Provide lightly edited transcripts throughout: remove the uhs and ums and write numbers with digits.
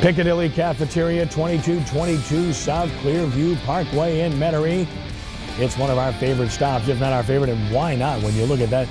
Piccadilly Cafeteria, 2222 South Clearview Parkway in Metairie. It's one of our favorite stops, if not our favorite, and why not when you look at that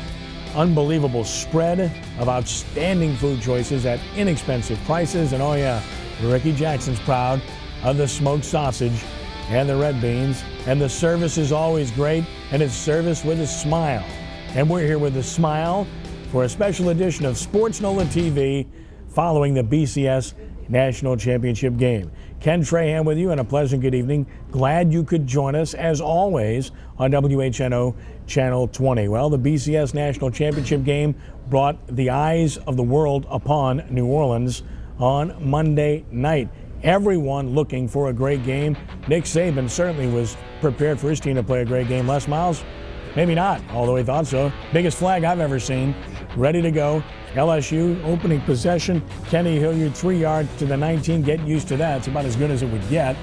unbelievable spread of outstanding food choices at inexpensive prices. And oh yeah, Ricky Jackson's proud of the smoked sausage and the red beans. And the service is always great, and it's service with a smile. And we're here with a smile for a special edition of sportsNOLAtv following the BCS National Championship game. Ken Trahan with you, and a pleasant good evening. Glad you could join us, as always, on WHNO Channel 20. Well, the BCS National Championship game brought the eyes of the world upon New Orleans on Monday night. Everyone looking for a great game. Nick Saban certainly was prepared for his team to play a great game. Les Miles, maybe not, although he thought so. Biggest flag I've ever seen. Ready to go. LSU opening possession. Kenny Hilliard 3 yards to the 19. Get used to that. It's about as good as it would get.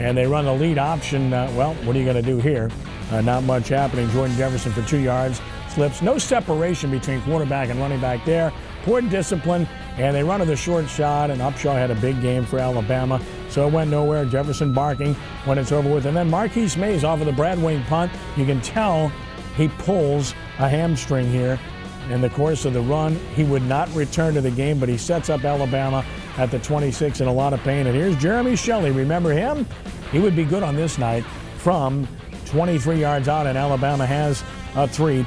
And they run the lead option. Well, what are you going to do here? Not much happening. Jordan Jefferson for 2 yards. Slips. No separation between quarterback and running back there. Poor discipline. And they run to the short shot. And Upshaw had a big game for Alabama. So it went nowhere. Jefferson barking when it's over with. And then Marquise Mays off of the Brad Wayne punt. You can tell he pulls a hamstring here. In the course of the run, he would not return to the game, but he sets up Alabama at the 26 in a lot of pain. And here's Jeremy Shelley. Remember him? He would be good on this night from 23 yards out, and Alabama has a 3-0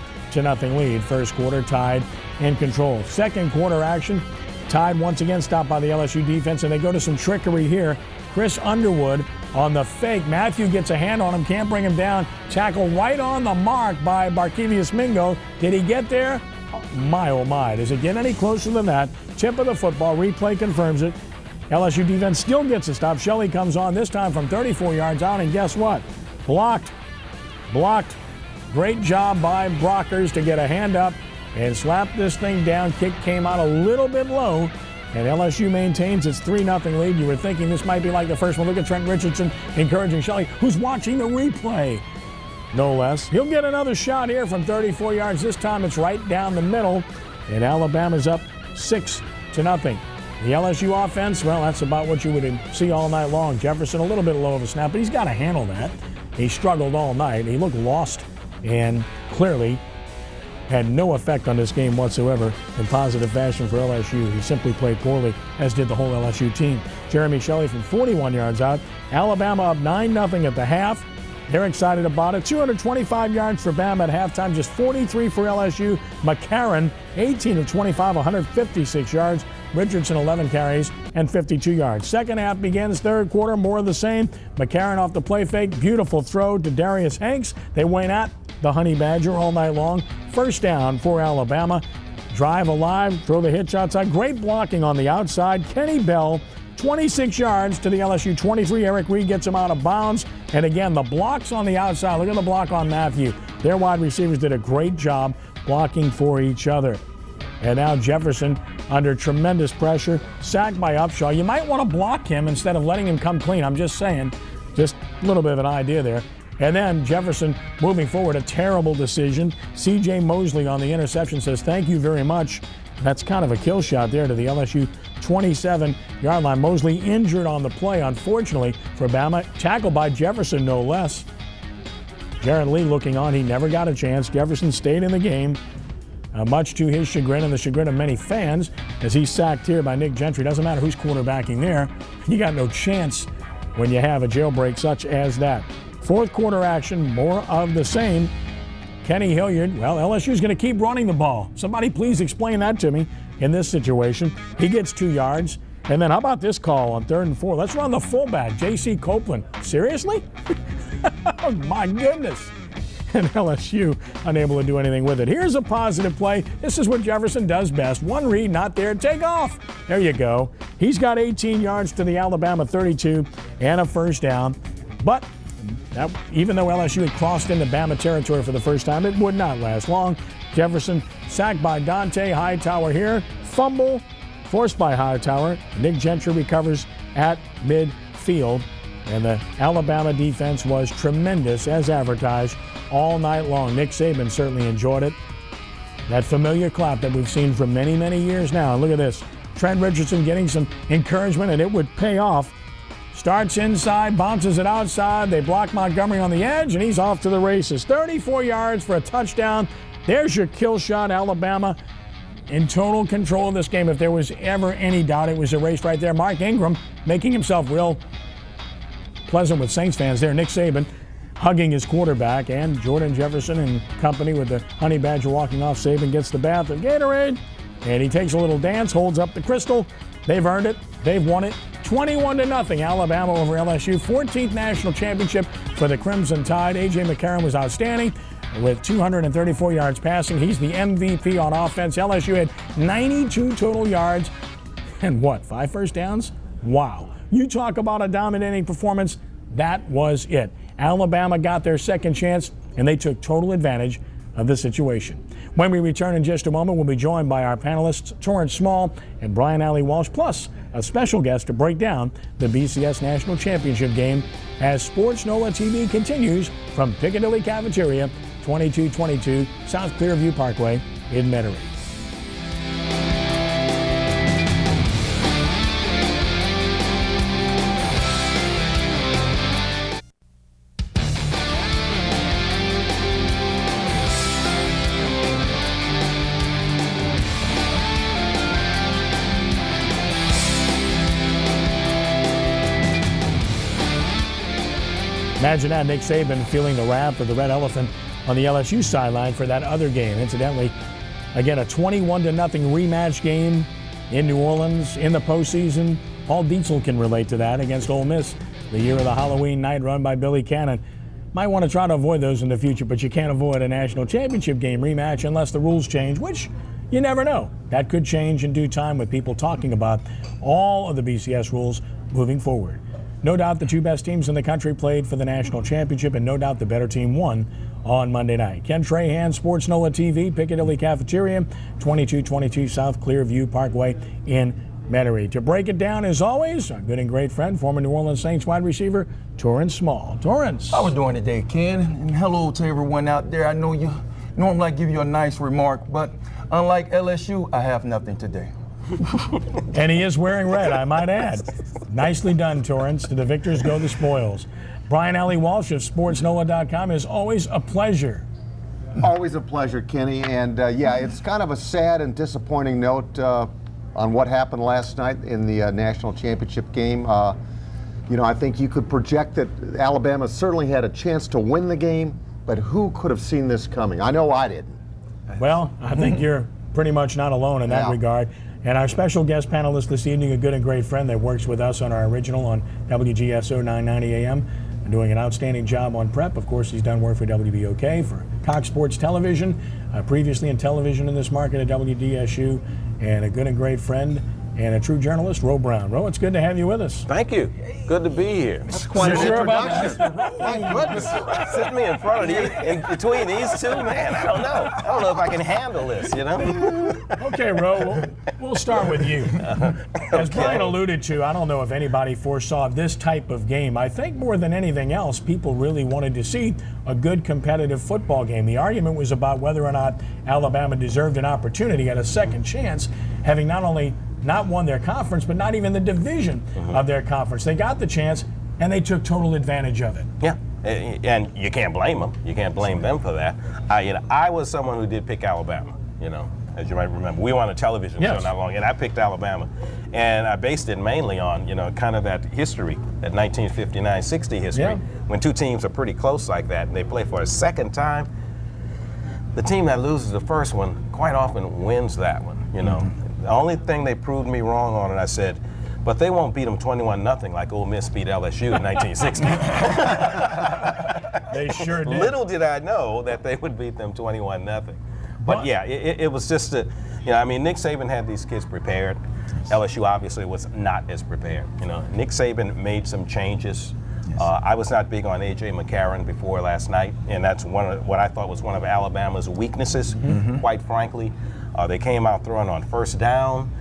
lead. First quarter tied in control. Second quarter action tied once again, stopped by the LSU defense, and they go to some trickery here. Chris Underwood on the fake. Matthew gets a hand on him, can't bring him down. Tackle right on the mark by Barkevius Mingo. Did he get there? My, oh my. Does it get any closer than that? Tip of the football. Replay confirms it. LSU defense still gets a stop. Shelley comes on, this time from 34 yards out, and guess what? Blocked. Great job by Brockers to get a hand up and slap this thing down. Kick came out a little bit low, and LSU maintains its 3-0 lead. You were thinking this might be like the first one. Look at Trent Richardson encouraging Shelley, who's watching the replay. No less. He'll get another shot here from 34 yards. This time it's right down the middle, and Alabama's up 6-0. The LSU offense, well, that's about what you would see all night long. Jefferson a little bit low of a snap, but he's got to handle that. He struggled all night. He looked lost and clearly had no effect on this game whatsoever in positive fashion for LSU. He simply played poorly, as did the whole LSU team. Jeremy Shelley from 41 yards out. Alabama up 9-0 at the half. They're excited about it. 225 yards for Bama at halftime, just 43 for LSU. McCarron, 18 of 25, 156 yards. Richardson, 11 carries and 52 yards. Second half begins, third quarter, more of the same. McCarron off the play fake, beautiful throw to Darius Hanks. They went at the Honey Badger all night long. First down for Alabama. Drive alive, throw the hitch outside. Great blocking on the outside. Kenny Bell, 26 yards to the LSU 23. Eric Reed gets him out of bounds. And again, the blocks on the outside. Look at the block on Matthew. Their wide receivers did a great job blocking for each other. And now Jefferson under tremendous pressure, sacked by Upshaw. You might want to block him instead of letting him come clean. I'm just saying, just a little bit of an idea there. And then Jefferson moving forward, a terrible decision. C.J. Mosley on the interception says, thank you very much. That's kind of a kill shot there to the LSU 27-yard line. Mosley injured on the play, unfortunately, for Bama. Tackled by Jefferson, no less. Jaron Lee looking on. He never got a chance. Jefferson stayed in the game, much to his chagrin and the chagrin of many fans, as he's sacked here by Nick Gentry. Doesn't matter who's quarterbacking there. You got no chance when you have a jailbreak such as that. Fourth quarter action, more of the same. Kenny Hilliard, well, LSU's going to keep running the ball. Somebody please explain that to me in this situation. He gets 2 yards. And then how about this call on 3rd and 4? Let's run the fullback, J.C. Copeland. Seriously? Oh, my goodness. And LSU unable to do anything with it. Here's a positive play. This is what Jefferson does best. One read, not there, take off. There you go. He's got 18 yards to the Alabama 32 and a first down. But even though LSU had crossed into Bama territory for the first time, it would not last long. Jefferson sacked by Dante Hightower here. Fumble forced by Hightower. Nick Gentry recovers at midfield. And the Alabama defense was tremendous, as advertised, all night long. Nick Saban certainly enjoyed it. That familiar clap that we've seen for many, many years now. And look at this. Trent Richardson getting some encouragement, and it would pay off. Starts inside, bounces it outside. They block Montgomery on the edge, and he's off to the races. 34 yards for a touchdown. There's your kill shot. Alabama in total control of this game. If there was ever any doubt, it was erased right there. Mark Ingram making himself real pleasant with Saints fans there. Nick Saban hugging his quarterback, and Jordan Jefferson and company with the honey badger walking off. Saban gets the bath of Gatorade, and he takes a little dance, holds up the crystal. They've earned it. They've won it. 21-0, Alabama over LSU. 14th national championship for the Crimson Tide. A.J. McCarron was outstanding with 234 yards passing. He's the MVP on offense. LSU had 92 total yards and 5 first downs? Wow. You talk about a dominating performance. That was it. Alabama got their second chance, and they took total advantage of the situation. When we return in just a moment, we'll be joined by our panelists, Torrance Small and Brian Alley Walsh, plus a special guest to break down the BCS National Championship game as sportsNOLAtv continues from Piccadilly Cafeteria, 2222 South Clearview Parkway in Metairie. Imagine that, Nick Saban feeling the wrath of the red elephant on the LSU sideline for that other game. Incidentally, again, a 21-0 rematch game in New Orleans in the postseason. Paul Dietzel can relate to that against Ole Miss the year of the Halloween night run by Billy Cannon. Might want to try to avoid those in the future, but you can't avoid a national championship game rematch unless the rules change, which you never know. That could change in due time with people talking about all of the BCS rules moving forward. No doubt the two best teams in the country played for the national championship, and no doubt the better team won on Monday night. Ken Trahan, sportsNOLAtv, Piccadilly Cafeteria, 2222 South Clearview Parkway in Metairie. To break it down, as always, our good and great friend, former New Orleans Saints wide receiver, Torrance Small. Torrance. How we doing today, Ken? And hello to everyone out there. I know you normally I give you a nice remark, but unlike LSU, I have nothing today. And he is wearing red, I might add. Nicely done, Torrance. To the victors go the spoils. Brian Alley Walsh of sportsNOLA.com, is always a pleasure. Always a pleasure, Kenny. And yeah, it's kind of a sad and disappointing note on what happened last night in the national championship game. You know, I think you could project that Alabama certainly had a chance to win the game, but who could have seen this coming? I know I didn't. Well, I think you're pretty much not alone in that regard. And our special guest panelist this evening, a good and great friend that works with us on our original on WGSO 990 AM, and doing an outstanding job on prep. Of course, he's done work for WBOK, for Cox Sports Television, previously in television in this market at WDSU, and a good and great friend and a true journalist, Ro Brown. Ro, it's good to have you with us. Thank you. Good to be here. That's quite an introduction. My goodness. Sit me in front of you, in between these two, man. I don't know. I don't know if I can handle this, you know? Okay, Ro, we'll start with you. As Brian alluded to, I don't know if anybody foresaw this type of game. I think more than anything else, people really wanted to see a good competitive football game. The argument was about whether or not Alabama deserved an opportunity at a second chance, having not only not won their conference, but not even the division of their conference. They got the chance, and they took total advantage of it. Yeah, and you can't blame them. You can't blame them for that. I was someone who did pick Alabama, you know, as you might remember. We were on a television show not long, and I picked Alabama. And I based it mainly on, you know, kind of that history, that 1959-60 history, when two teams are pretty close like that, and they play for a second time. The team that loses the first one quite often wins that one, you know. The only thing they proved me wrong on, and I said, but they won't beat them 21-0 like Ole Miss beat LSU in 1960. They sure did. Little did I know that they would beat them 21-0. But yeah, it was just you know, I mean, Nick Saban had these kids prepared. LSU obviously was not as prepared. You know, Nick Saban made some changes. I was not big on A.J. McCarron before last night, and that's what I thought was one of Alabama's weaknesses, quite frankly. They came out throwing on first down.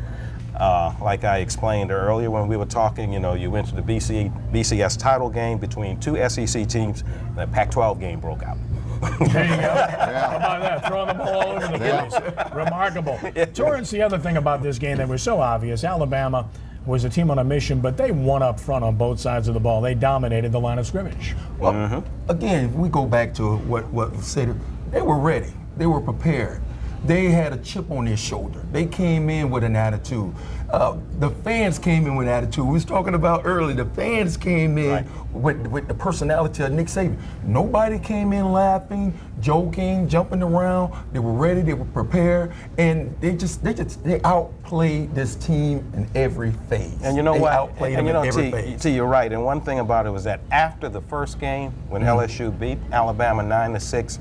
Like I explained earlier when we were talking, you know, you went to the BCS Title Game between two SEC teams, and the Pac-12 game broke out. There you go. How about that? Throwing the ball all over the place. Remarkable. Torrance, the other thing about this game that was so obvious, Alabama was a team on a mission, but they won up front on both sides of the ball. They dominated the line of scrimmage. Well, again, if we go back to what was said, they were ready. They were prepared. They had a chip on their shoulder. They came in with an attitude. The fans came in with an attitude. We was talking about earlier. The fans came in with the personality of Nick Saban. Nobody came in laughing, joking, jumping around. They were ready. They were prepared, and they outplayed this team in every phase. And you know what? Outplayed them in every phase. T, you're right. And one thing about it was that after the first game, when LSU beat Alabama 9-6.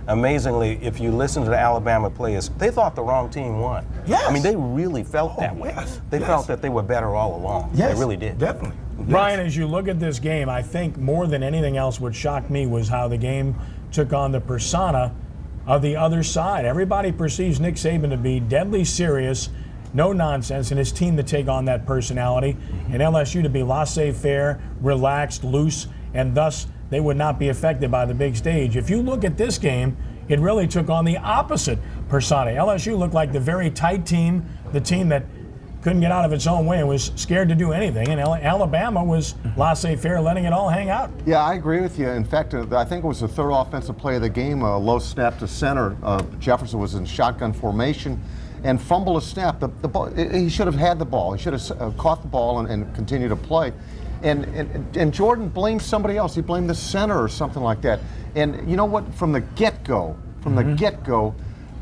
Amazingly, if you listen to the Alabama players, they thought the wrong team won. Yes. I mean, they really felt that way. Yes. They felt that they were better all along. Yes. They really did. Definitely. Brian, as you look at this game, I think more than anything else what shocked me was how the game took on the persona of the other side. Everybody perceives Nick Saban to be deadly serious, no nonsense, and his team to take on that personality, and LSU to be laissez-faire, relaxed, loose, and thus they would not be affected by the big stage. If you look at this game, it really took on the opposite persona. LSU looked like the very tight team, the team that couldn't get out of its own way and was scared to do anything. And Alabama was laissez-faire, letting it all hang out. Yeah, I agree with you. In fact, I think it was the third offensive play of the game, a low snap to center. Jefferson was in shotgun formation and fumbled a snap. The ball, he should have had the ball. He should have caught the ball and continued to play. And Jordan blamed somebody else. He blamed the center or something like that. And you know what? From the get-go,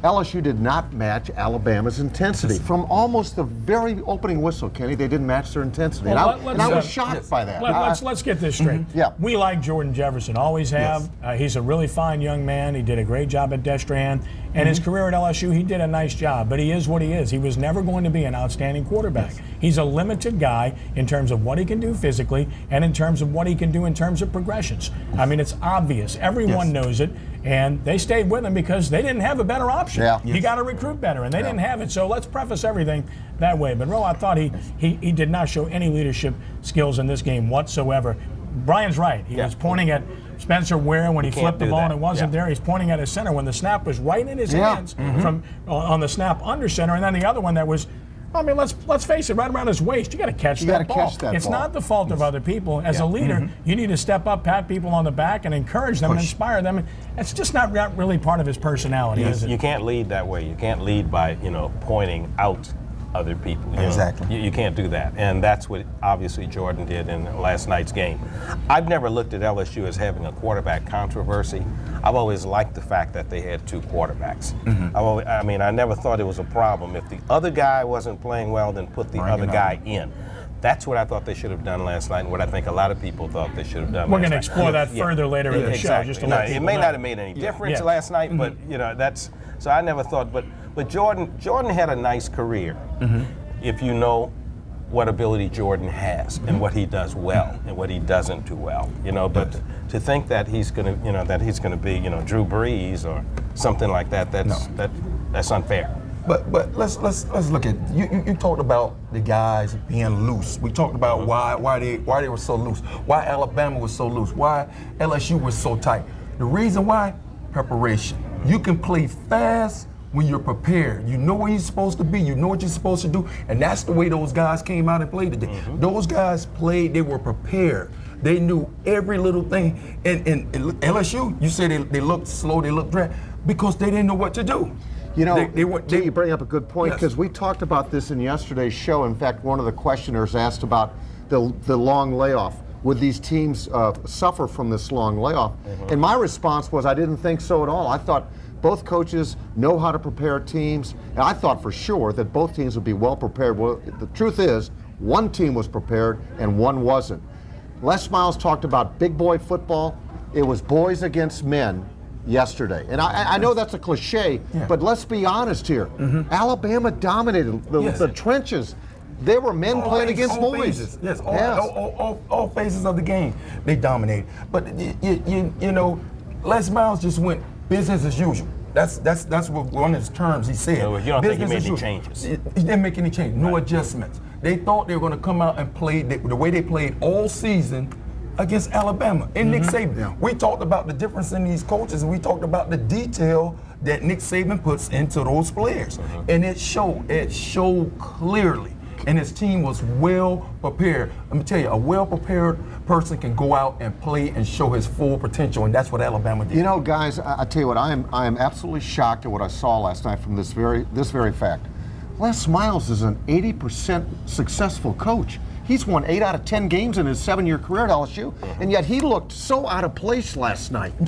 LSU did not match Alabama's intensity. From almost the very opening whistle, Kenny, they didn't match their intensity. Well, and I was shocked by that. Let's get this straight. Yeah. We like Jordan Jefferson, always have. Yes. He's a really fine young man. He did a great job at Destrehan. And his career at LSU, he did a nice job, but he is what he is. He was never going to be an outstanding quarterback. Yes. He's a limited guy in terms of what he can do physically and in terms of what he can do in terms of progressions. I mean, it's obvious. Everyone knows it. And they stayed with him because they didn't have a better option. Yeah. You got to recruit better, and they didn't have it. So let's preface everything that way. But Ro, I thought he did not show any leadership skills in this game whatsoever. Brian's right. He was pointing at Spencer Ware when he flipped the ball and it wasn't there. He's pointing at his center when the snap was right in his hands from on the snap under center, and then the other one that was, I mean, let's face it, right around his waist. You got to catch that ball. It's not the fault of other people. As a leader, you need to step up, pat people on the back, and encourage them and inspire them. It's just not really part of his personality, is it? You can't lead that way. You can't lead by pointing out other people. Exactly. You can't do that, and that's what obviously Jordan did in last night's game. I've never looked at LSU as having a quarterback controversy. I've always liked the fact that they had two quarterbacks. I never thought it was a problem. If the other guy wasn't playing well, then put the other guy in. That's what I thought they should have done last night, and what I think a lot of people thought they should have done. We're going to explore that further later in the show. Just to let people it may know. not have made any difference last night, but that's so. I never thought, but Jordan had a nice career. If you know what ability Jordan has and what he does well and what he doesn't do well, But to think that he's going to, be, Drew Brees or something like that, that's unfair. But let's look at you talked about the guys being loose. We talked about why they were so loose, why Alabama was so loose, why LSU was so tight. The reason why, preparation. You can play fast when you're prepared. You know where you're supposed to be. You know what you're supposed to do, and that's the way those guys came out and played today. Those guys played. They were prepared. They knew every little thing. And LSU, you said they looked slow. They looked dry because they didn't know what to do. You bring up a good point because we talked about this in yesterday's show. In fact, one of the questioners asked about the long layoff. Would these teams suffer from this long layoff? And my response was I didn't think so at all. I thought both coaches know how to prepare teams, and I thought for sure that both teams would be well prepared. Well, the truth is, one team was prepared and one wasn't. Les Miles talked about big boy football. It was boys against men yesterday. And I know that's a cliche, but let's be honest here. Alabama dominated the trenches. They were men playing against boys. Phases. Yes, all phases of the game, they dominated. But Les Miles just went business as usual. That's what one of his terms he said. So you don't think he made any changes? He didn't make any changes. No adjustments. They thought they were going to come out and play the way they played all season against Alabama and Nick Saban. Yeah. We talked about the difference in these coaches, and we talked about the detail that Nick Saban puts into those players. And it showed clearly. And his team was well prepared. Let me tell you, a well prepared person can go out and play and show his full potential, and that's what Alabama did. You know, guys, I tell you what, I am absolutely shocked at what I saw last night from this very fact. Les Miles is an 80% successful coach. He's won 8 out of 10 games in his 7-year career at LSU, and yet he looked so out of place last night. He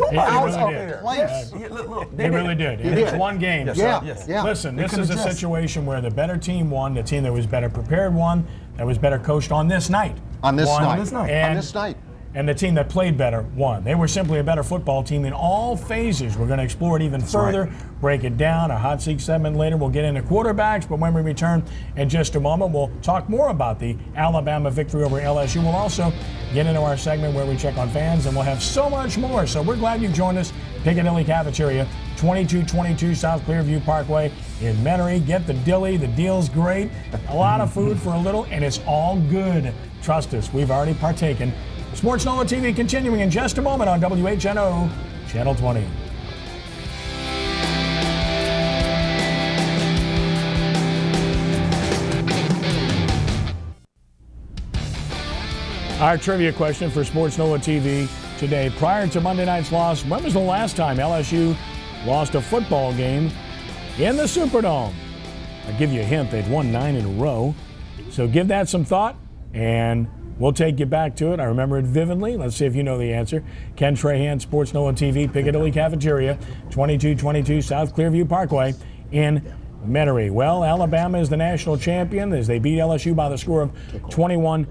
really did. It's one game. Yeah. Listen, this is a situation where the better team won, the team that was better prepared won, that was better coached on this night. On this night. And, on this night. And the team that played better won. They were simply a better football team in all phases. We're going to explore it even further, break it down. A hot seat segment later, we'll get into quarterbacks, but when we return in just a moment, we'll talk more about the Alabama victory over LSU. We'll also get into our segment where we check on fans, and we'll have so much more. So we're glad you've joined us. Piccadilly Cafeteria, 2222 South Clearview Parkway in Metairie. Get the dilly. The deal's great. A lot of food for a little, and it's all good. Trust us, we've already partaken. SportsNOLA TV continuing in just a moment on WHNO Channel 20. Our trivia question for SportsNOLA TV today. Prior to Monday night's loss, when was the last time LSU lost a football game in the Superdome? I'll give you a hint. They've won 9 in a row. So give that some thought, and we'll take you back to it. I remember it vividly. Let's see if you know the answer. Ken Trahan, SportsNOLA TV, Piccadilly Cafeteria, 2222 South Clearview Parkway in Metairie. Well, Alabama is the national champion as they beat LSU by the score of 21-0.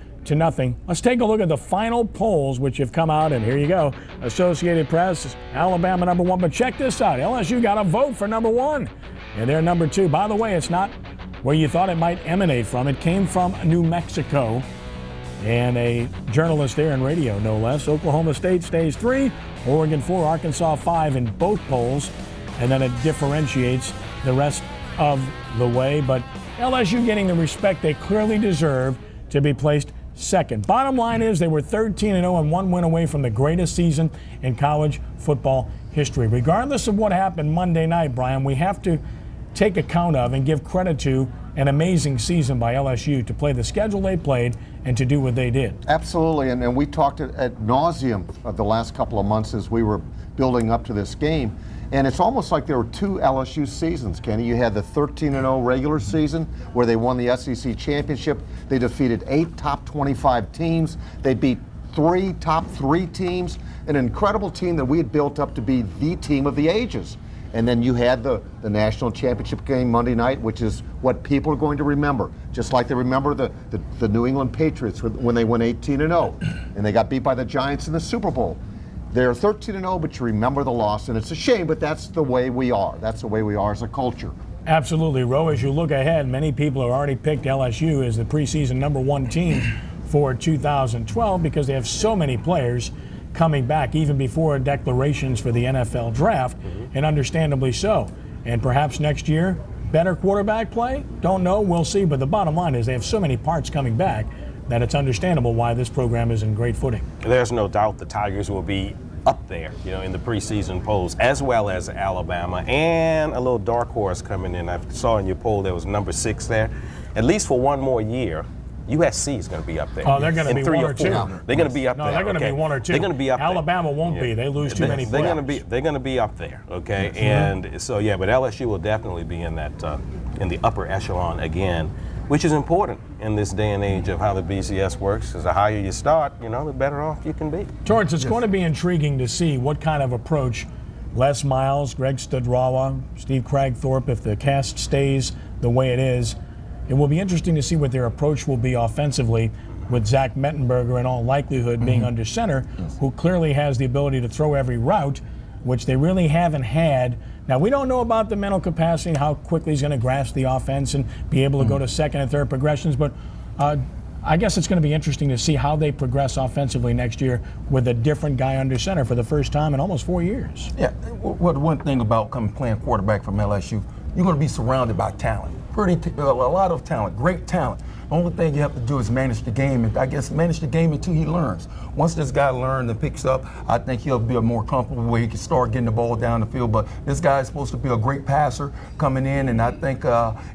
Let's take a look at the final polls which have come out, and here you go. Associated Press, Alabama number 1. But check this out. LSU got a vote for number 1, and they're number 2. By the way, it's not where you thought it might emanate from. It came from New Mexico. And a journalist there in radio, no less. Oklahoma State stays 3, Oregon 4, Arkansas 5 in both polls. And then it differentiates the rest of the way. But LSU getting the respect they clearly deserve to be placed second. Bottom line is they were 13-0 and 1 win away from the greatest season in college football history. Regardless of what happened Monday night, Brian, we have to take account of and give credit to an amazing season by LSU to play the schedule they played and to do what they did. Absolutely, and we talked at nauseum the last couple of months as we were building up to this game. And it's almost like there were 2 LSU seasons, Kenny. You had the 13-0 regular season where they won the SEC championship. They defeated 8 top 25 teams. They beat 3 top 3 teams, an incredible team that we had built up to be the team of the ages. And then you had the national championship game Monday night, which is what people are going to remember. Just like they remember the New England Patriots when they went 18-0 and they got beat by the Giants in the Super Bowl. They're 13-0, but you remember the loss, and it's a shame, but that's the way we are. That's the way we are as a culture. Absolutely, Ro. As you look ahead, many people have already picked LSU as the preseason number 1 team for 2012 because they have so many players coming back even before declarations for the NFL draft, and understandably so. And perhaps next year, better quarterback play? Don't know, we'll see. But the bottom line is they have so many parts coming back that it's understandable why this program is in great footing. There's no doubt the Tigers will be up there, in the preseason polls, as well as Alabama, and a little dark horse coming in. I saw in your poll there was number 6 there. At least for one more year, USC is going to be up there. Oh, they're going to be 3 1 or or 2. They're going to be up there. No, they're going to be 1 or 2. They're going to be up there. Alabama won't be. They lose too many players. They're going to be up there, okay? And so, yeah, but LSU will definitely be in that in the upper echelon again, which is important in this day and age of how the BCS works, because the higher you start, the better off you can be. Torrance, it's going to be intriguing to see what kind of approach Les Miles, Greg Studrawa, Steve Cragthorpe, if the cast stays the way it is. It will be interesting to see what their approach will be offensively with Zach Mettenberger in all likelihood being under center, who clearly has the ability to throw every route, which they really haven't had. Now, we don't know about the mental capacity and how quickly he's going to grasp the offense and be able to go to second and third progressions, but I guess it's going to be interesting to see how they progress offensively next year with a different guy under center for the first time in almost 4 years. Yeah, well, the one thing about playing quarterback from LSU, you're going to be surrounded by talent. A lot of talent, great talent. The only thing you have to do is manage the game, and I guess manage the game until he learns. Once this guy learns and picks up, I think he'll be a more comfortable where he can start getting the ball down the field. But this guy is supposed to be a great passer coming in, and I think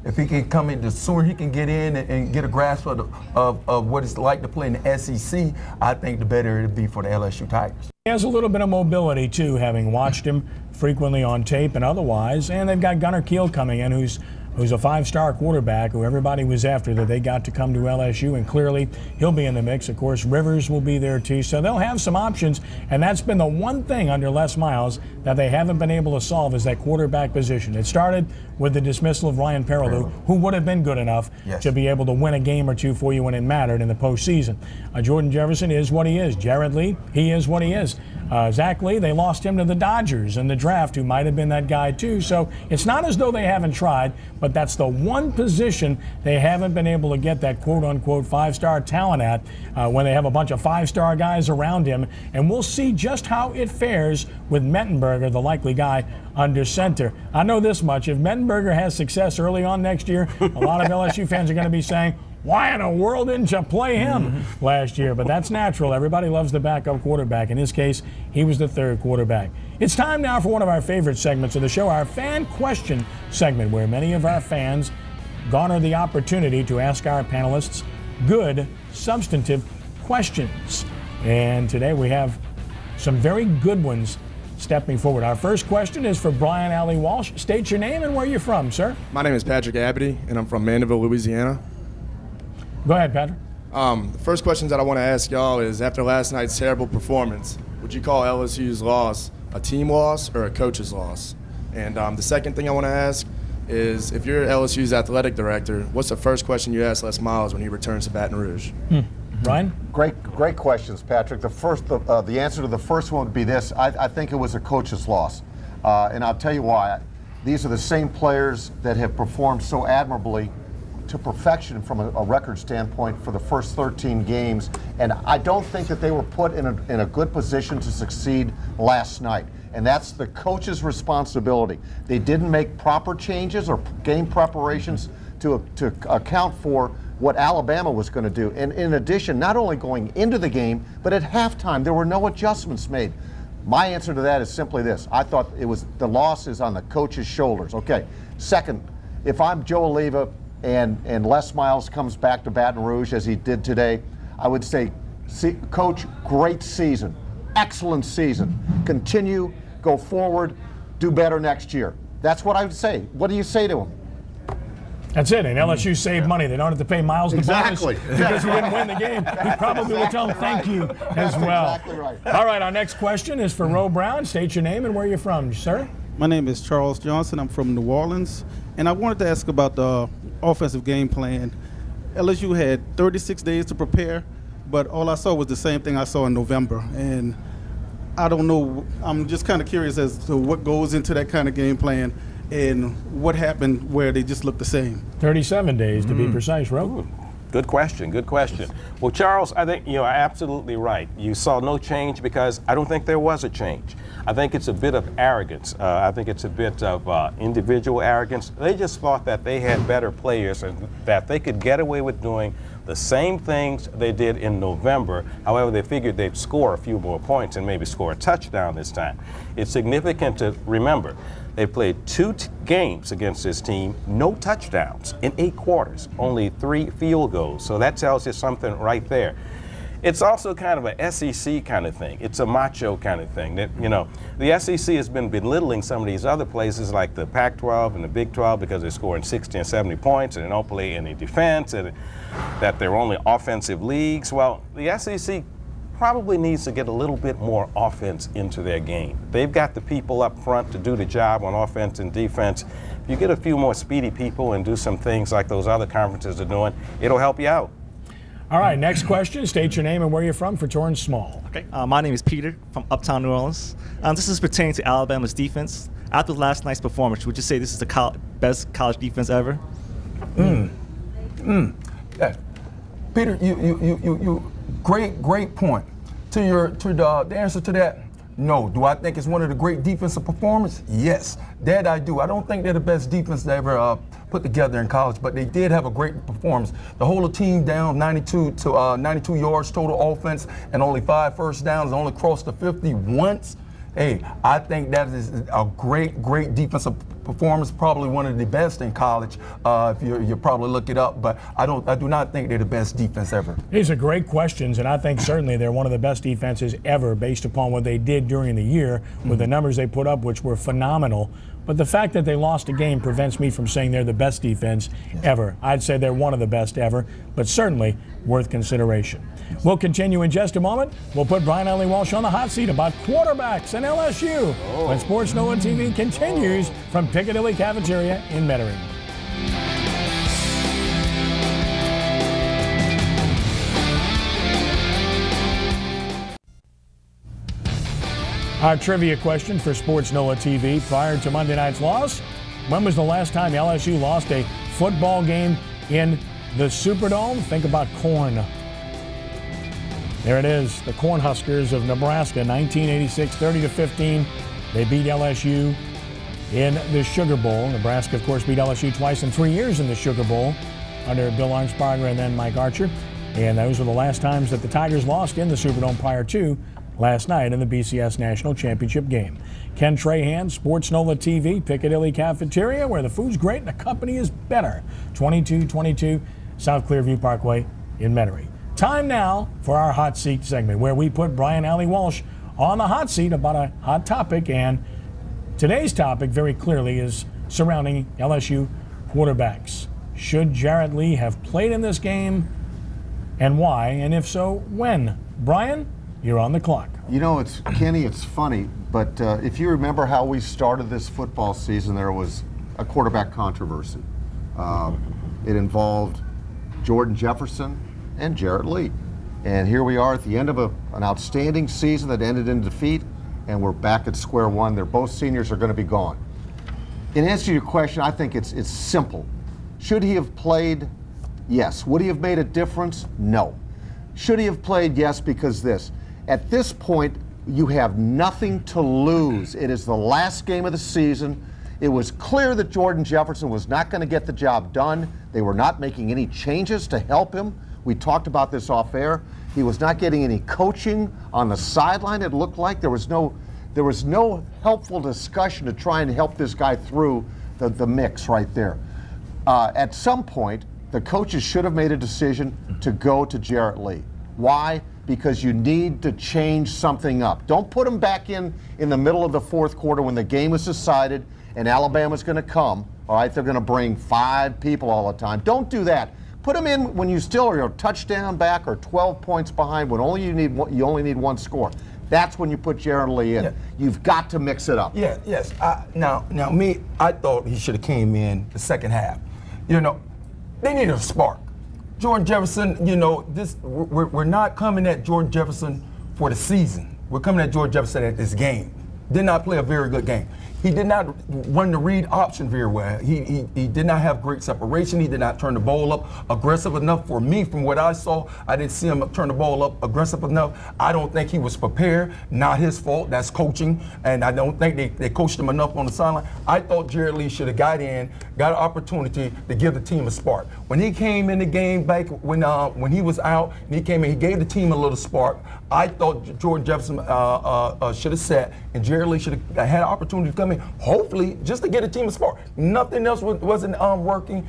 if he can come in, the sooner he can get in and get a grasp of what it's like to play in the SEC, I think the better it'll be for the LSU Tigers. He has a little bit of mobility, too, having watched him frequently on tape and otherwise. And they've got Gunnar Kiel coming in, who's a five-star quarterback who everybody was after that they got to come to LSU, and clearly he'll be in the mix. Of course, Rivers will be there, too. So they'll have some options, and that's been the one thing under Les Miles that they haven't been able to solve is that quarterback position. It started with the dismissal of Ryan Perrilloux, who would have been good enough to be able to win a game or two for you when it mattered in the postseason. Jordan Jefferson is what he is. Jared Lee, he is what he is. Zach Lee, they lost him to the Dodgers in the draft, who might have been that guy too. So it's not as though they haven't tried, but that's the one position they haven't been able to get that quote-unquote five-star talent at when they have a bunch of five-star guys around him. And we'll see just how it fares with Mettenberger, the likely guy under center. I know this much. If Mettenberger has success early on next year, a lot of LSU fans are going to be saying, why in the world didn't you play him last year? But that's natural. Everybody loves the backup quarterback. In his case, he was the third quarterback. It's time now for one of our favorite segments of the show, our fan question segment, where many of our fans garner the opportunity to ask our panelists good, substantive questions. And today we have some very good ones stepping forward. Our first question is for Brian Alley Walsh. State your name and where you're from, sir. My name is Patrick Abity, and I'm from Mandeville, Louisiana. Go ahead, Patrick. The first question that I want to ask y'all is, after last night's terrible performance, would you call LSU's loss a team loss or a coach's loss? And the second thing I want to ask is, if you're LSU's athletic director, what's the first question you ask Les Miles when he returns to Baton Rouge? Ryan? Great questions, Patrick. The answer to the first one would be this. I think it was a coach's loss. And I'll tell you why. These are the same players that have performed so admirably to perfection from a record standpoint for the first 13 games, and I don't think that they were put in a good position to succeed last night, and that's the coach's responsibility. They didn't make proper changes or game preparations to account for what Alabama was going to do, and in addition, not only going into the game, but at halftime there were no adjustments made. My answer to that is simply this. I thought the loss is on the coach's shoulders. Okay. Second, if I'm Joe Oliva and Les Miles comes back to Baton Rouge as he did today, I would say, Coach, great season, excellent season. Continue, go forward, do better next year. That's what I would say. What do you say to him? That's it. And LSU saved money. They don't have to pay Miles the bonus because he didn't win the game. He probably will tell him thank you as well. Exactly right. All right, our next question is for Ro Brown. State your name and where you're from, sir. My name is Charles Johnson. I'm from New Orleans. And I wanted to ask about the offensive game plan. LSU had 36 days to prepare, but all I saw was the same thing I saw in November. And I don't know, I'm just kind of curious as to what goes into that kind of game plan and what happened where they just look the same. 37 days to be precise, Ro. Good question. Good question. Well, Charles, I think you're absolutely right. You saw no change because I don't think there was a change. I think it's a bit of arrogance. I think it's a bit of individual arrogance. They just thought that they had better players and that they could get away with doing the same things they did in November. However, they figured they'd score a few more points and maybe score a touchdown this time. It's significant to remember they played two games against this team, no touchdowns in 8 quarters, only 3 field goals. So that tells you something right there. It's also kind of a SEC kind of thing. It's a macho kind of thing. That, you know, the SEC has been belittling some of these other places like the Pac-12 and the Big 12 because they're scoring 60 and 70 points and they don't play any defense and that they're only offensive leagues. Well, the SEC probably needs to get a little bit more offense into their game. They've got the people up front to do the job on offense and defense. If you get a few more speedy people and do some things like those other conferences are doing, it'll help you out. All right, next question. State your name and where you're from for Torrance Small. Okay, my name is Peter from Uptown New Orleans. This is pertaining to Alabama's defense. After last night's performance, would you say this is the best college defense ever? Yeah. Peter, you great point. To the answer to that, No. Do I think it's one of the great defensive performances? Yes. That I do. I don't think they're the best defense they ever put together in college, but they did have a great performance. To hold a team down 92 yards total offense and only 5 first downs, only crossed the 50 once. Hey, I think that is a great defensive performance, probably one of the best in college. If you probably look it up, but I do not think they're the best defense ever. These are great questions, and I think certainly they're one of the best defenses ever based upon what they did during the year with the numbers they put up, which were phenomenal. But the fact that they lost a game prevents me from saying they're the best defense ever. I'd say they're one of the best ever, but certainly worth consideration. We'll continue in just a moment. We'll put Brian Ellie Walsh on the hot seat about quarterbacks and LSU when sportsNOLA continues from Piccadilly Cafeteria in Metairie. Our trivia question for sportsNOLA TV prior to Monday night's loss. When was the last time LSU lost a football game in the Superdome? Think about corn. There it is, the Cornhuskers of Nebraska, 1986, 30-15. They beat LSU in the Sugar Bowl. Nebraska, of course, beat LSU twice in 3 years in the Sugar Bowl under Bill Arnsparger and then Mike Archer. And those were the last times that the Tigers lost in the Superdome prior to last night in the BCS National Championship game. Ken Trahan, sportsNOLA TV, Piccadilly Cafeteria, where the food's great and the company is better. 2222 South Clearview Parkway in Metairie. Time now for our hot seat segment, where we put Brian Ellie Walsh on the hot seat about a hot topic. And today's topic very clearly is surrounding LSU quarterbacks. Should Jarrett Lee have played in this game, and why? And if so, when? Brian, you're on the clock. You know, Kenny, it's funny, but if you remember how we started this football season, there was a quarterback controversy. It involved Jordan Jefferson and Jarrett Lee. And here we are at the end of an outstanding season that ended in defeat, and we're back at square one. They're both seniors, are going to be gone. In answer to your question, I think it's simple. Should he have played? Yes. Would he have made a difference? No. Should he have played? Yes, because this. At this point, you have nothing to lose. It is the last game of the season. It was clear that Jordan Jefferson was not going to get the job done. They were not making any changes to help him. We talked about this off air. He was not getting any coaching on the sideline. It looked like there was no helpful discussion to try and help this guy through the mix right there. At some point, the coaches should have made a decision to go to Jarrett Lee. Why? Because you need to change something up. Don't put him back in the middle of the fourth quarter when the game is decided and Alabama's going to come. All right, they're going to bring 5 people all the time. Don't do that. Put him in when you still are a touchdown back or 12 points behind, when you only need one score. That's when you put Jarrett Lee in. Yeah. You've got to mix it up. Yeah, yes. Now, I thought he should have came in the second half. You know, they needed a spark. Jordan Jefferson, you know, we're not coming at Jordan Jefferson for the season. We're coming at Jordan Jefferson at this game. Did not play a very good game. He did not run the read option very well. He did not have great separation. He did not turn the ball up aggressive enough for me. From what I saw, I didn't see him turn the ball up aggressive enough. I don't think he was prepared. Not his fault. That's coaching. And I don't think they coached him enough on the sideline. I thought Jarrett Lee should have got an opportunity to give the team a spark. When he came in the game back when he was out, and he came in, he gave the team a little spark. I thought Jordan Jefferson should have sat, and Jarrett Lee should have had an opportunity to come in, hopefully, just to get a team a spark. Nothing else wasn't working.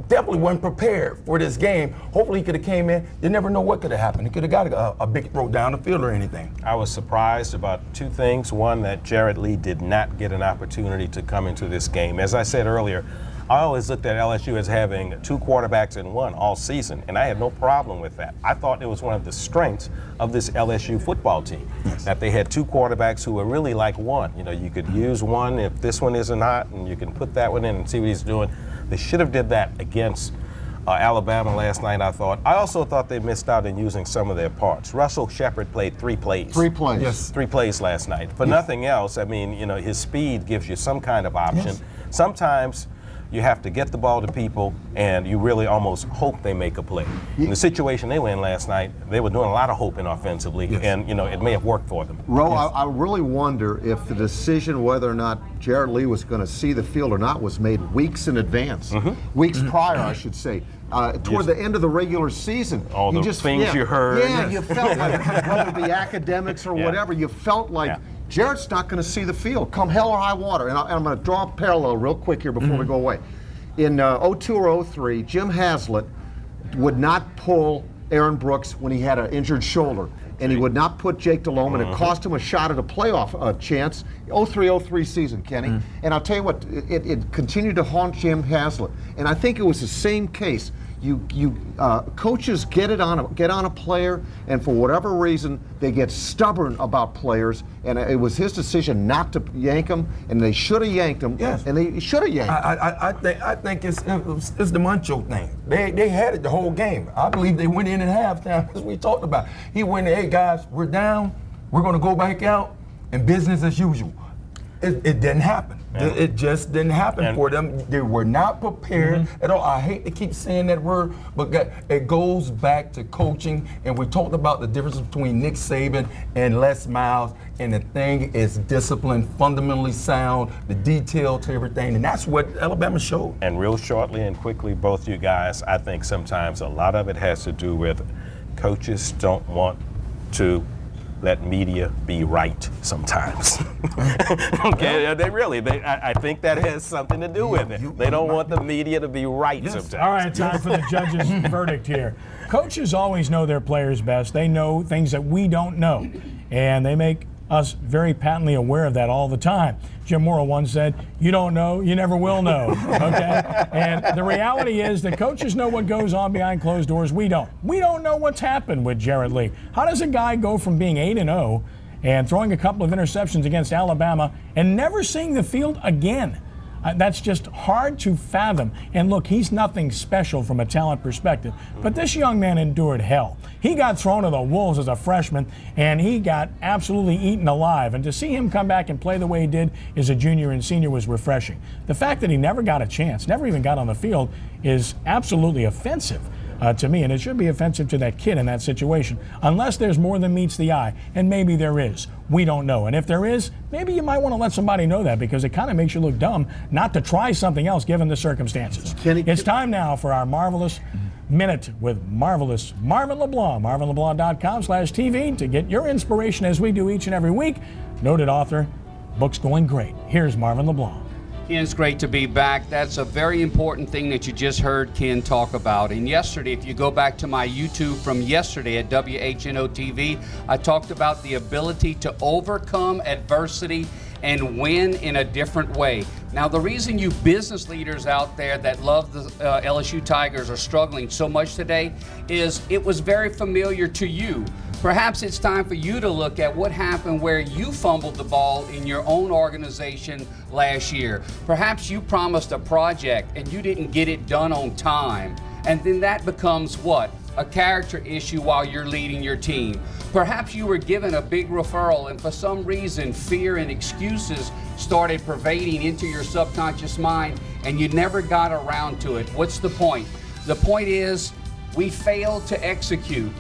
Definitely wasn't prepared for this game. Hopefully he could have came in. You never know what could have happened. He could have got a big throw down the field or anything. I was surprised about 2 things. One, that Jarrett Lee did not get an opportunity to come into this game. As I said earlier, I always looked at LSU as having 2 quarterbacks in one all season, and I had no problem with that. I thought it was one of the strengths of this LSU football team, that they had 2 quarterbacks who were really like one. You know, you could use one if this one isn't hot, and you can put that one in and see what he's doing. They should have did that against Alabama last night, I thought. I also thought they missed out in using some of their parts. Russell Shepard played 3 plays. 3 plays. Yes. 3 plays last night. For nothing else, I mean, you know, his speed gives you some kind of option. Yes. Sometimes you have to get the ball to people, and you really almost hope they make a play. In the situation they were in last night, they were doing a lot of hoping offensively, and it may have worked for them. Ro, I really wonder if the decision whether or not Jarrett Lee was going to see the field or not was made weeks in advance, weeks prior, I should say. Toward the end of the regular season, all the things you heard. Yeah, you felt like, whether it be academics or whatever, you felt like Jarrett's not going to see the field, come hell or high water. And I'm going to draw a parallel real quick here before we go away. In 02 or 03, Jim Haslett would not pull Aaron Brooks when he had an injured shoulder. And he would not put Jake Delhomme, and it cost him a shot at a playoff chance. 03-03 season, Kenny. And I'll tell you what, it continued to haunt Jim Haslett. And I think it was the same case. Coaches get on a player, and for whatever reason, they get stubborn about players. And it was his decision not to yank him, and they should have yanked him. Yes. And they should have yanked him. I think it's the Muncho thing. They had it the whole game. I believe they went in at halftime, as we talked about. He went, hey guys, we're down. We're going to go back out and business as usual. It didn't happen. It just didn't happen for them. They were not prepared at all. I hate to keep saying that word, but it goes back to coaching. And we talked about the difference between Nick Saban and Les Miles. And the thing is discipline, fundamentally sound, the detail to everything. And that's what Alabama showed. And real shortly and quickly, both you guys, I think sometimes a lot of it has to do with coaches don't want to let media be right sometimes. Okay, I think that has something to do with it. They don't want the media to be right sometimes. All right, time for the judge's verdict here. Coaches always know their players best. They know things that we don't know, and they make us very patently aware of that all the time. Jim Morrill once said, you don't know, you never will know, okay? And the reality is that coaches know what goes on behind closed doors. We don't. We don't know what's happened with Jarrett Lee. How does a guy go from being 8-0 and throwing a couple of interceptions against Alabama and never seeing the field again? That's just hard to fathom. And look, he's nothing special from a talent perspective, but this young man endured hell. He got thrown to the wolves as a freshman, and he got absolutely eaten alive. And to see him come back and play the way he did as a junior and senior was refreshing. The fact that he never got a chance, never even got on the field, is absolutely offensive to me, and it should be offensive to that kid in that situation, unless there's more than meets the eye, and maybe there is. We don't know. And if there is, maybe you might want to let somebody know that, because it kind of makes you look dumb not to try something else given the circumstances. It's time now for our Marvelous Minute with Marvelous Marvin LeBlanc, marvinleblanc.com/TV, to get your inspiration as we do each and every week. Noted author, book's going great. Here's Marvin LeBlanc. Ken, it's great to be back. That's a very important thing that you just heard Ken talk about. And yesterday, if you go back to my YouTube from yesterday at WHNO TV, I talked about the ability to overcome adversity and win in a different way. Now, the reason you business leaders out there that love the LSU Tigers are struggling so much today is it was very familiar to you. Perhaps it's time for you to look at what happened where you fumbled the ball in your own organization last year. Perhaps you promised a project and you didn't get it done on time. And then that becomes what? A character issue while you're leading your team. Perhaps you were given a big referral and for some reason fear and excuses started pervading into your subconscious mind and you never got around to it. What's the point? The point is we failed to execute.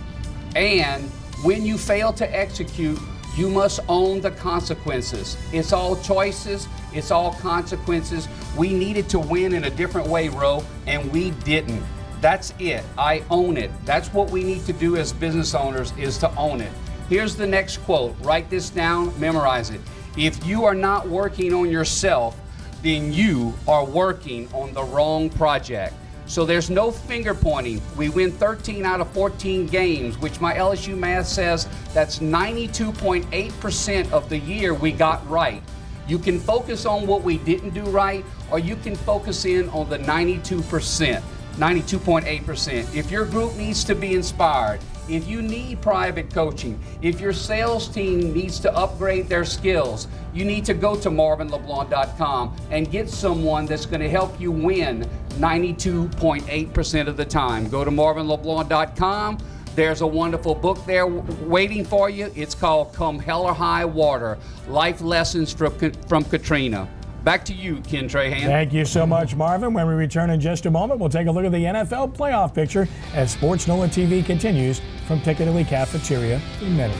And when you fail to execute, you must own the consequences. It's all choices, it's all consequences. We needed to win in a different way, Ro, and we didn't. That's it. I own it. That's what we need to do as business owners, is to own it. Here's the next quote. Write this down, memorize it. If you are not working on yourself, then you are working on the wrong project. So there's no finger pointing. We win 13 out of 14 games, which my LSU math says that's 92.8% of the year we got right. You can focus on what we didn't do right, or you can focus in on the 92.8%. If your group needs to be inspired, if you need private coaching, if your sales team needs to upgrade their skills, you need to go to marvinleblanc.com and get someone that's going to help you win 92.8% of the time. Go to marvinleblanc.com. There's a wonderful book there waiting for you. It's called Come Hell or High Water, Life Lessons from Katrina. Back to you, Ken Trahan. Thank you so much, Marvin. When we return in just a moment, we'll take a look at the NFL playoff picture as sportsNOLA TV continues from Piccadilly Cafeteria in Metairie.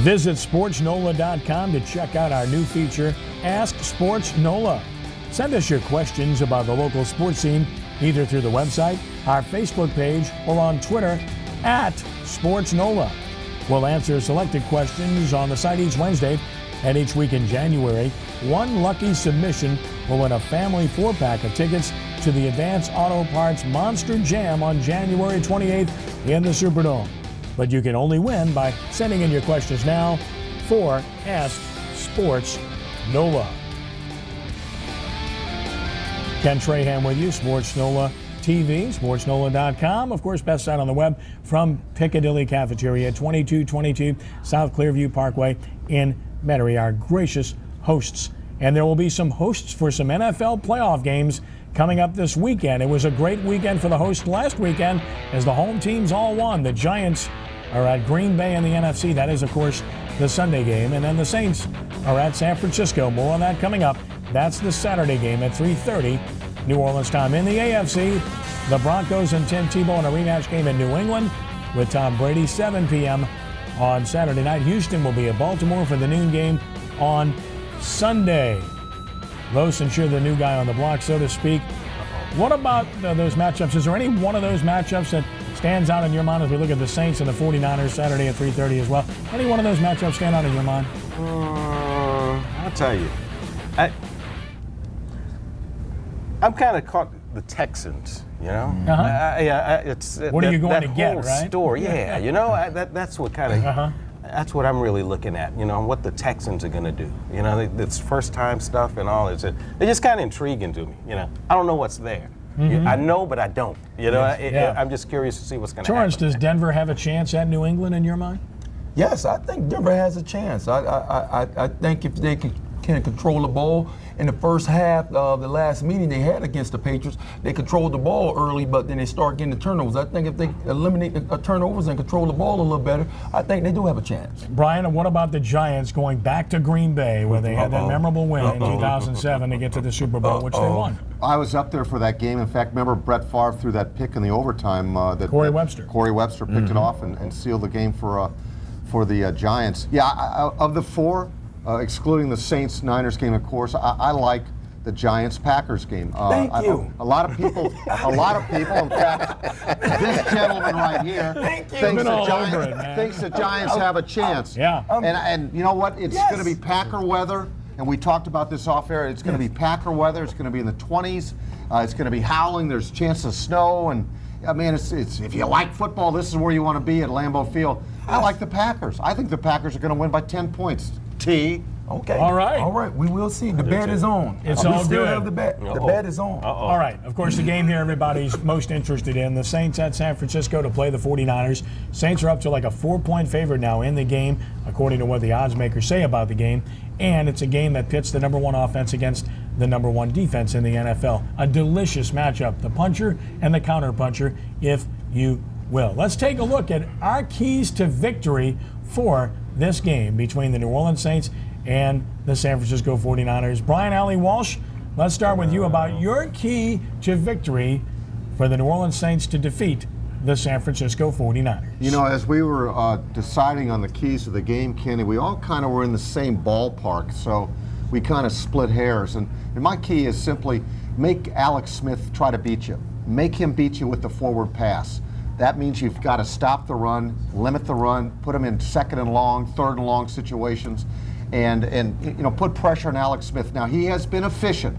Visit sportsNOLA.com to check out our new feature, Ask Sports NOLA. Send us your questions about the local sports scene either through the website, our Facebook page, or on Twitter @sportsNOLA. We'll answer selected questions on the site each Wednesday, and each week in January, one lucky submission will win a family 4-pack of tickets to the Advance Auto Parts Monster Jam on January 28th in the Superdome. But you can only win by sending in your questions now for Ask Sports NOLA. Ken Trahan with you, sportsNOLA TV, sportsNOLA.com. Of course, best site on the web from Piccadilly Cafeteria, 2222 South Clearview Parkway in Metairie, our gracious hosts. And there will be some hosts for some NFL playoff games coming up this weekend. It was a great weekend for the hosts last weekend as the home teams all won. The Giants are at Green Bay in the NFC. That is, of course, the Sunday game. And then the Saints are at San Francisco. More on that coming up. That's the Saturday game at 3:30 New Orleans time. In the AFC, the Broncos and Tim Tebow in a rematch game in New England with Tom Brady, 7 p.m. on Saturday night. Houston will be at Baltimore for the noon game on Sunday. Los and Sure, the new guy on the block, so to speak. What about those matchups? Is there any one of those matchups that stands out in your mind as we look at the Saints and the 49ers Saturday at 3:30 as well? Any one of those matchups stand out in your mind? I'll tell you. I'm kind of caught the Texans, you know? It's what are you going that to get, whole right? Story, yeah. You know, that's what kind of, that's what I'm really looking at, you know, what the Texans are going to do. You know, it's first-time stuff and all. They're just kind of intriguing to me, you know. I don't know what's there. I know, but I don't. You know, I'm just curious to see what's going to happen. Torrance, does Denver have a chance at New England in your mind? Yes, I think Denver has a chance. I think if they can control the ball. In the first half of the last meeting they had against the Patriots, they controlled the ball early, but then they start getting the turnovers. I think if they eliminate the turnovers and control the ball a little better, I think they do have a chance. Brian, what about the Giants going back to Green Bay where they had that memorable win in 2007 to get to the Super Bowl, which they won? I was up there for that game. In fact, remember Brett Favre threw that pick in the overtime. Corey Webster. Corey Webster picked it off and sealed the game for the Giants. Yeah, of the four, excluding the Saints-Niners game, of course, I like the Giants-Packers game. Thank you. A lot of people, in fact, this gentleman right here thinks the Giants have a chance. Yeah. And you know what? It's going to be Packer weather, and we talked about this off air. It's going to be Packer weather. It's going to be in the 20s. It's going to be howling. There's a chance of snow, and I mean, it's if you like football, this is where you want to be at Lambeau Field. I like the Packers. I think the Packers are going to win by 10 points. Okay. All right. All right. We will see. The bet is on. It's all we still good. have the bet. The bet is on. All right. Of course, the game here everybody's most interested in. The Saints at San Francisco to play the 49ers. Saints are up to like a 4-point favorite now in the game, according to what the odds makers say about the game. And it's a game that pits the number one offense against the number one defense in the NFL. A delicious matchup. The puncher and the counter puncher, if you will. Let's take a look at our keys to victory for this game between the New Orleans Saints and the San Francisco 49ers. Brian Alley Walsh, let's start with you about your key to victory for the New Orleans Saints to defeat the San Francisco 49ers. You know, as we were deciding on the keys to the game, Kenny, we all kind of were in the same ballpark, so we kind of split hairs. And my key is simply make Alex Smith try to beat you. Make him beat you with the forward pass. That means you've got to stop the run, limit the run, put him in second and long, third and long situations, and you know, put pressure on Alex Smith. Now, he has been efficient.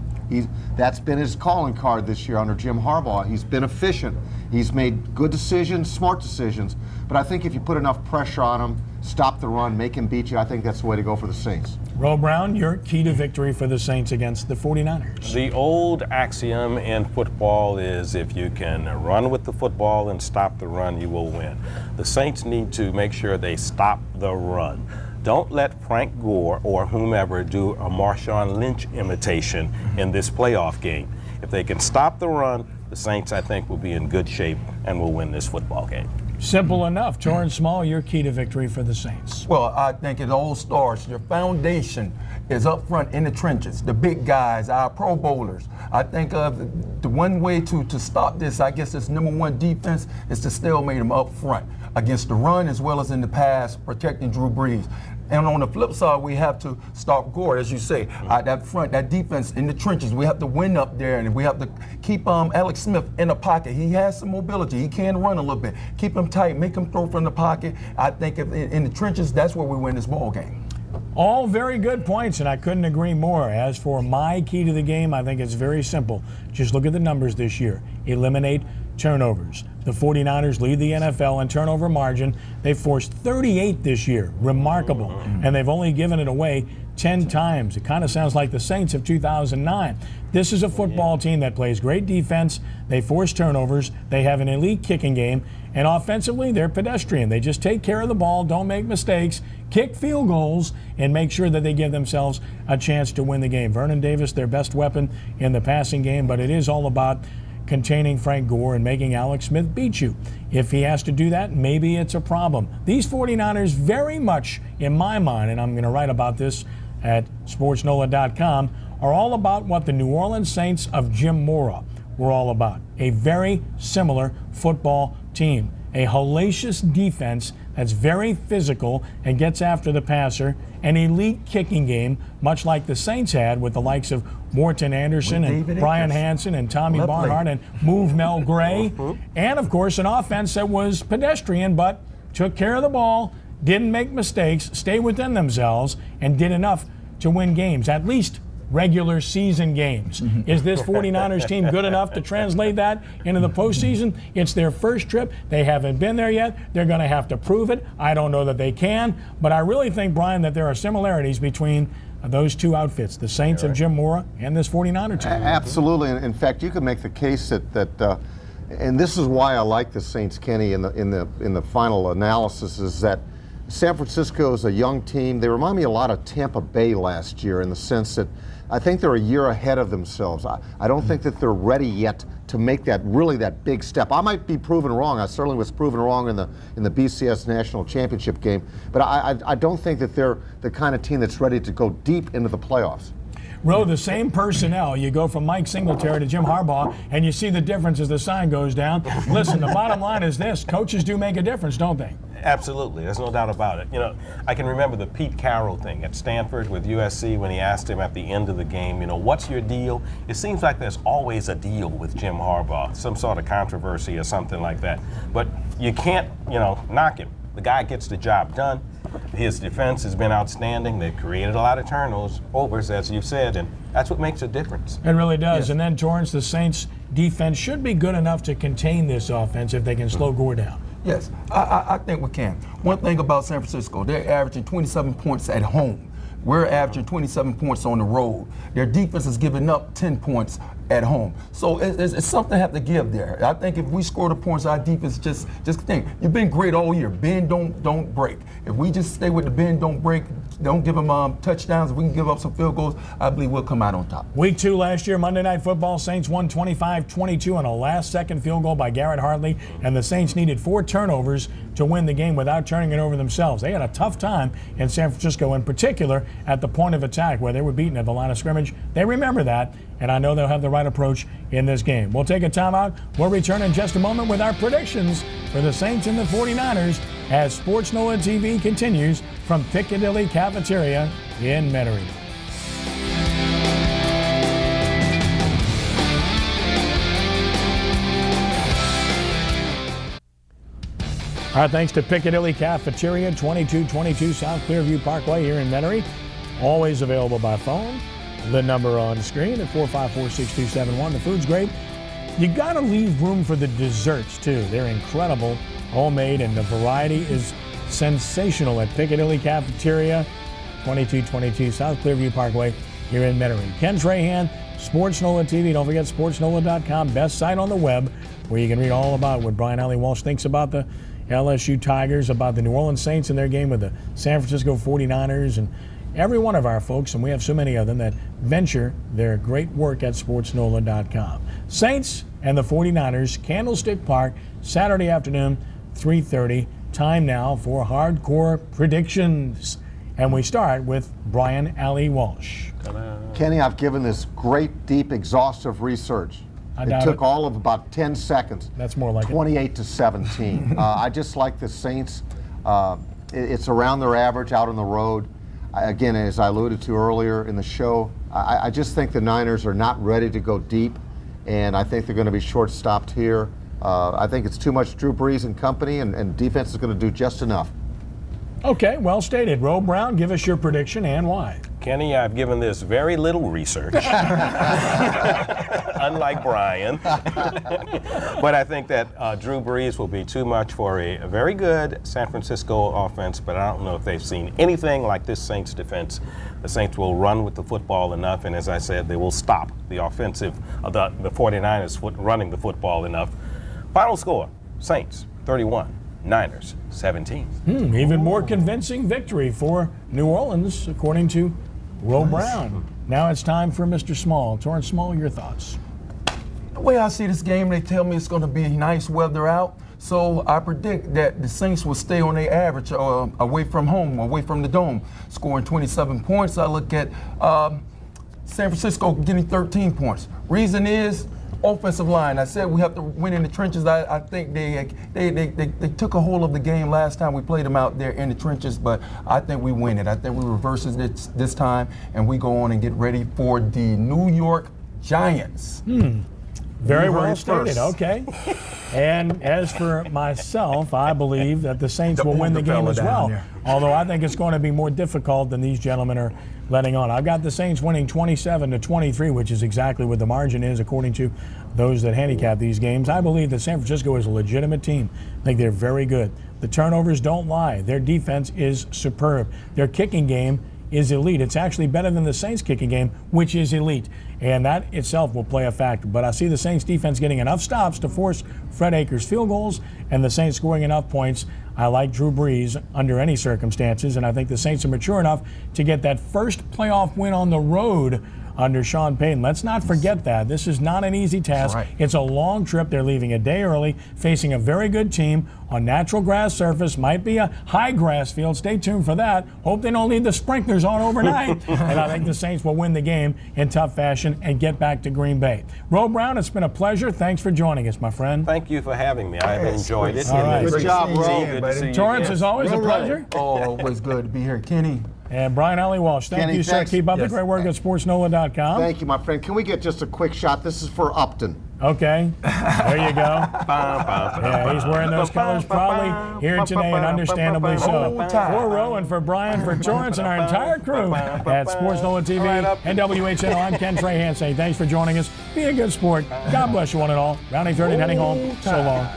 That's been his calling card this year under Jim Harbaugh. He's been efficient. He's made good decisions, smart decisions. But I think if you put enough pressure on him, stop the run, make him beat you, I think that's the way to go for the Saints. Ro Brown, your key to victory for the Saints against the 49ers. The old axiom in football is if you can run with the football and stop the run, you will win. The Saints need to make sure they stop the run. Don't let Frank Gore or whomever do a Marshawn Lynch imitation in this playoff game. If they can stop the run, the Saints, I think, will be in good shape and will win this football game. Simple enough. Torrance Small, your key to victory for the Saints. Well, I think it all starts. Your foundation is up front in the trenches. The big guys, our Pro Bowlers. I think the one way to stop this, I guess, this number one defense is to stalemate them up front against the run as well as in the pass, protecting Drew Brees. And on the flip side, we have to stop Gore, as you say. That front, that defense in the trenches, we have to win up there, and we have to keep Alex Smith in the pocket. He has some mobility. He can run a little bit. Keep him tight, make him throw from the pocket. I think in the trenches, that's where we win this ball game. All very good points, and I couldn't agree more. As for my key to the game, I think it's very simple. Just look at the numbers this year. Eliminate turnovers. The 49ers lead the NFL in turnover margin. They've forced 38 this year. Remarkable. And they've only given it away 10 times. It kind of sounds like the Saints of 2009. This is a football team that plays great defense. They force turnovers. They have an elite kicking game. And offensively, they're pedestrian. They just take care of the ball, don't make mistakes, kick field goals, and make sure that they give themselves a chance to win the game. Vernon Davis, their best weapon in the passing game, but it is all about containing Frank Gore and making Alex Smith beat you. If he has to do that, maybe it's a problem. These 49ers very much, in my mind, and I'm going to write about this at sportsNOLA.com, are all about what the New Orleans Saints of Jim Mora were all about. A very similar football team. A hellacious defense that's very physical and gets after the passer. An elite kicking game, much like the Saints had with the likes of Morton Anderson and Brian Hansen and Tommy Barnhart and Move Mel Gray. And, of course, an offense that was pedestrian but took care of the ball, didn't make mistakes, stayed within themselves, and did enough to win games, at least regular season games. Is this 49ers team good enough to translate that into the postseason? It's their first trip. They haven't been there yet. They're going to have to prove it. I don't know that they can, but I really think, Brian, that there are similarities between those two outfits, the Saints of Jim Mora and this 49er team. Absolutely. In fact, you could make the case that and this is why I like the Saints, Kenny, in the final analysis, is that San Francisco is a young team. They remind me a lot of Tampa Bay last year in the sense that I think they're a year ahead of themselves. I don't think that they're ready yet to make that big step. I might be proven wrong. I certainly was proven wrong in the BCS National Championship game, but I don't think that they're the kind of team that's ready to go deep into the playoffs. Row, the same personnel. You go from Mike Singletary to Jim Harbaugh, and you see the difference as the sign goes down. Listen, the bottom line is this. Coaches do make a difference, don't they? Absolutely. There's no doubt about it. You know, I can remember the Pete Carroll thing at Stanford with USC when he asked him at the end of the game, you know, what's your deal? It seems like there's always a deal with Jim Harbaugh, some sort of controversy or something like that. But you can't, you know, knock him. The guy gets the job done. His defense has been outstanding. They've created a lot of turnovers, as you've said, and that's what makes a difference. It really does. Yes. And then, Torrance, the Saints' defense should be good enough to contain this offense if they can slow Gore down. Yes, I think we can. One thing about San Francisco, they're averaging 27 points at home. We're averaging 27 points on the road. Their defense is giving up 10 points at home. So it's something to have to give there. I think if we score the points, our defense just think. You've been great all year. Bend, don't break. If we just stay with the bend, don't break, don't give them touchdowns, if we can give up some field goals, I believe we'll come out on top. Week 2 last year, Monday Night Football, Saints won 25-22 on a last-second field goal by Garrett Hartley, and the Saints needed 4 turnovers to win the game without turning it over themselves. They had a tough time in San Francisco, in particular at the point of attack where they were beaten at the line of scrimmage. They remember that, and I know they'll have the right approach in this game. We'll take a timeout. We'll return in just a moment with our predictions for the Saints and the 49ers as sportsNOLAtv continues from Piccadilly Cafeteria in Metairie. Our thanks to Piccadilly Cafeteria, 2222 South Clearview Parkway here in Metairie. Always available by phone. The number on the screen at 454-6271. The food's great. You got to leave room for the desserts, too. They're incredible, homemade, and the variety is sensational at Piccadilly Cafeteria, 2222 South Clearview Parkway here in Metairie. Ken Trahan, sportsNOLAtv. Don't forget sportsNOLA.com, best site on the web, where you can read all about what Brian Alley Walsh thinks about the LSU Tigers, about the New Orleans Saints in their game with the San Francisco 49ers, and every one of our folks, and we have so many of them, that venture their great work at sportsNOLA.com. Saints and the 49ers, Candlestick Park, Saturday afternoon, 3:30. Time now for hardcore predictions. And we start with Brian Alley Walsh. Kenny, I've given this great, deep, exhaustive research. It took all of about 10 seconds. That's more like 28-17. I just like the Saints. It's around their average out on the road. Again, as I alluded to earlier in the show, I just think the Niners are not ready to go deep, and I think they're going to be short-stopped here. I think it's too much Drew Brees and company, and defense is going to do just enough. Okay, well stated. Ro Brown, give us your prediction and why. Kenny, I've given this very little research, unlike Brian. But I think that Drew Brees will be too much for a very good San Francisco offense, but I don't know if they've seen anything like this Saints defense. The Saints will run with the football enough, and as I said, they will stop the offensive, the 49ers running the football enough. Final score, Saints 31. Niners 17. Even more convincing victory for New Orleans, according to Ro Brown. Now it's time for Mr. Small. Torrance Small, your thoughts. The way I see this game, they tell me it's going to be nice weather out. So I predict that the Saints will stay on their average away from home, away from the dome, scoring 27 points. I look at San Francisco getting 13 points. Reason is offensive line. I said we have to win in the trenches. I think they took a hold of the game last time we played them out there in the trenches, but I think we win it. I think we reverse it this time, and we go on and get ready for the New York Giants. Very well stated. Okay. And as for myself, I believe that the Saints will win the game as well. Although I think it's going to be more difficult than these gentlemen are letting on. I've got the Saints winning 27-23, which is exactly what the margin is according to those that handicap these games. I believe that San Francisco is a legitimate team. I think they're very good. The turnovers don't lie. Their defense is superb. Their kicking game is elite. It's actually better than the Saints kicking game, which is elite. And that itself will play a factor. But I see the Saints defense getting enough stops to force Fred Akers field goals and the Saints scoring enough points. I like Drew Brees under any circumstances, and I think the Saints are mature enough to get that first playoff win on the road under Sean Payton. Let's not forget that. This is not an easy task. Right. It's a long trip. They're leaving a day early, facing a very good team on natural grass surface. Might be a high grass field. Stay tuned for that. Hope they don't leave the sprinklers on overnight. And I think the Saints will win the game in tough fashion and get back to Green Bay. Ro Brown, it's been a pleasure. Thanks for joining us, my friend. Thank you for having me. I've enjoyed it. All right. Good job, Ro. Good to see you Torrance, again. is always a pleasure. Oh, always good to be here. Kenny. And Brian Alley Walsh, thank Kenny, you, sir. thanks. Keep up the Yes. great work at sportsNOLA.com. Thank you, my friend. Can we get just a quick shot? This is for Upton. Okay, there you go. Yeah, he's wearing those colors probably here today, and understandably so. For Ro and for Brian, for Torrance, and our entire crew at sportsNOLA TV and WHNO, I'm Ken Trahan saying thanks for joining us. Be a good sport. God bless you one and all. Rounding third and heading home. So long.